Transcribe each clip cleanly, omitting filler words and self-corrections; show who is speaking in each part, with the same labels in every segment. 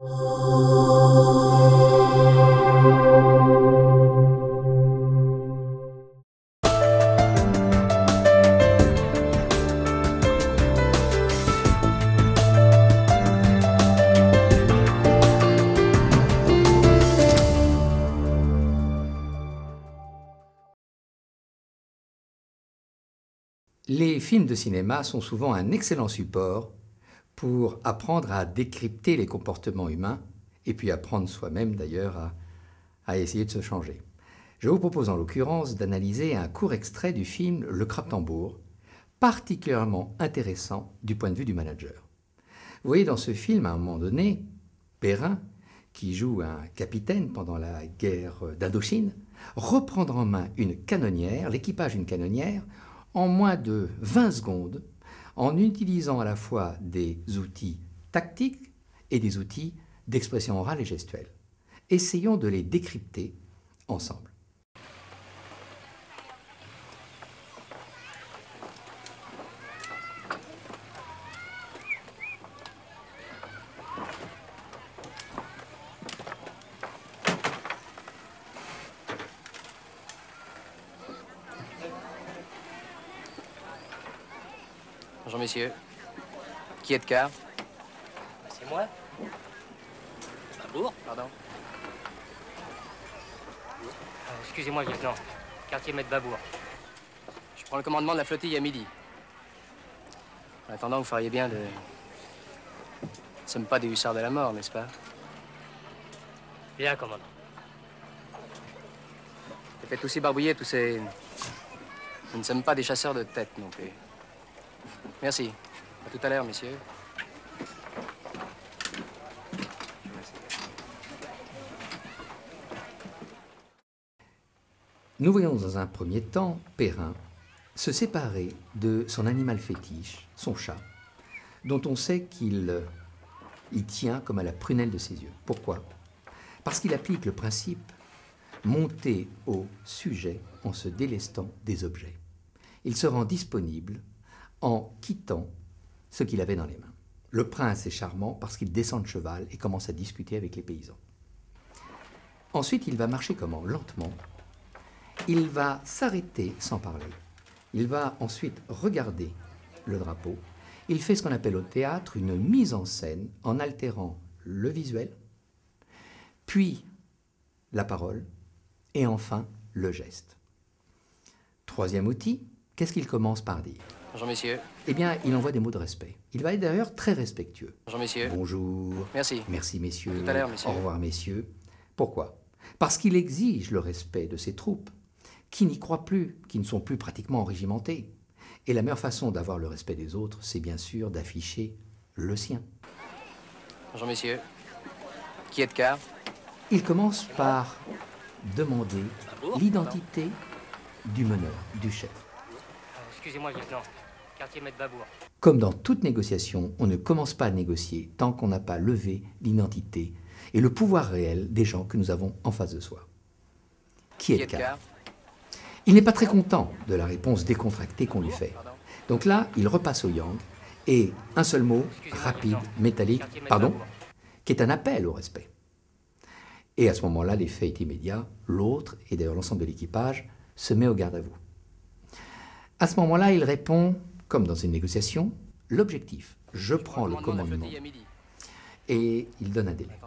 Speaker 1: Les films de cinéma sont souvent un excellent support pour apprendre à décrypter les comportements humains et puis apprendre soi-même d'ailleurs à essayer de se changer. Je vous propose en l'occurrence d'analyser un court extrait du film Le Crabe-Tambour, particulièrement intéressant du point de vue du manager. Vous voyez dans ce film, à un moment donné, Perrin, qui joue un capitaine pendant la guerre d'Indochine, reprendre en main une canonnière, l'équipage d'une canonnière, en moins de 20 secondes, en utilisant à la fois des outils tactiques et des outils d'expression orale et gestuelle. Essayons de les décrypter ensemble.
Speaker 2: Bonjour messieurs. Qui est de quart?
Speaker 3: C'est moi. Babour?
Speaker 2: Pardon?
Speaker 3: Excusez-moi, lieutenant. Quartier maître Babour.
Speaker 2: Je prends le commandement de la flottille à midi. En attendant, vous feriez bien de... Nous ne sommes pas des hussards de la mort, n'est-ce pas?
Speaker 3: Bien, commandant.
Speaker 2: Les faites aussi barbouiller tous ces... Nous ne sommes pas des chasseurs de tête non plus. Merci. À tout à l'heure, messieurs.
Speaker 1: Nous voyons dans un premier temps Perrin se séparer de son animal fétiche, son chat, dont on sait qu'il tient comme à la prunelle de ses yeux. Pourquoi? Parce qu'il applique le principe monter au sujet en se délestant des objets. Il se rend disponible en quittant ce qu'il avait dans les mains. Le prince est charmant parce qu'il descend de cheval et commence à discuter avec les paysans. Ensuite, il va marcher comment? Lentement. Il va s'arrêter sans parler. Il va ensuite regarder le drapeau. Il fait ce qu'on appelle au théâtre une mise en scène en altérant le visuel, puis la parole et enfin le geste. Troisième outil, qu'est-ce qu'il commence par dire?
Speaker 2: Bonjour messieurs.
Speaker 1: Eh bien, il envoie des mots de respect. Il va être d'ailleurs très respectueux.
Speaker 2: Bonjour messieurs.
Speaker 1: Bonjour.
Speaker 2: Merci.
Speaker 1: Merci messieurs.
Speaker 2: À tout à l'heure, messieurs.
Speaker 1: Au revoir messieurs. Pourquoi? Parce qu'il exige le respect de ses troupes, qui n'y croient plus, qui ne sont plus pratiquement régimentées. Et la meilleure façon d'avoir le respect des autres, c'est bien sûr d'afficher le sien.
Speaker 2: Bonjour messieurs. Qui est de quart?
Speaker 1: Il commence par demander l'identité du meneur, du chef.
Speaker 3: Excusez-moi, lieutenant. Quartier maître Babour.
Speaker 1: Comme dans toute négociation, on ne commence pas à négocier tant qu'on n'a pas levé l'identité et le pouvoir réel des gens que nous avons en face de soi. Qui est de quart? Il n'est pas très content de la réponse décontractée qu'on lui fait. Donc là, il repasse au yang et un seul mot, rapide, métallique, pardon, qui est un appel au respect. Et à ce moment-là, l'effet est immédiat. L'autre, et d'ailleurs l'ensemble de l'équipage, se met au garde à vous. À ce moment-là, il répond, comme dans une négociation, l'objectif. Je prends le commandement. Et il donne un délai.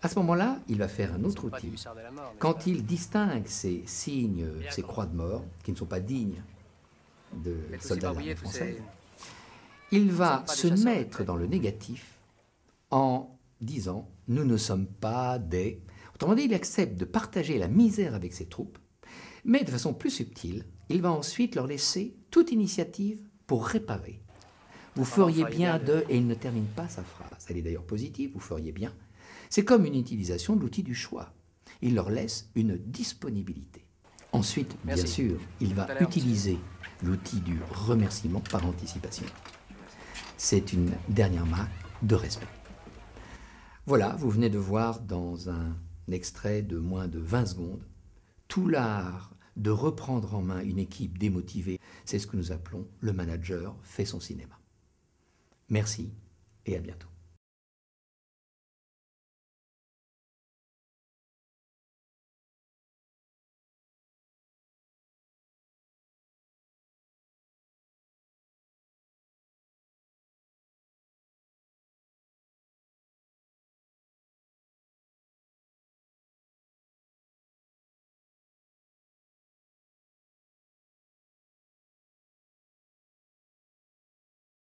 Speaker 1: À ce moment-là, il va faire un autre outil. Quand il distingue ces signes, ces croix de mort, qui ne sont pas dignes de soldats de l'armée française, il va se mettre dans le négatif en disant « nous ne sommes pas des ». Autrement dit, il accepte de partager la misère avec ses troupes, mais de façon plus subtile, il va ensuite leur laisser toute initiative pour réparer. Vous feriez bien de... Et il ne termine pas sa phrase. Elle est d'ailleurs positive, vous feriez bien. C'est comme une utilisation de l'outil du choix. Il leur laisse une disponibilité. Ensuite, bien sûr, il va utiliser l'outil du remerciement par anticipation. C'est une dernière marque de respect. Voilà, vous venez de voir dans un extrait de moins de 20 secondes tout l'art de reprendre en main une équipe démotivée. C'est ce que nous appelons le manager fait son cinéma. Merci et à bientôt.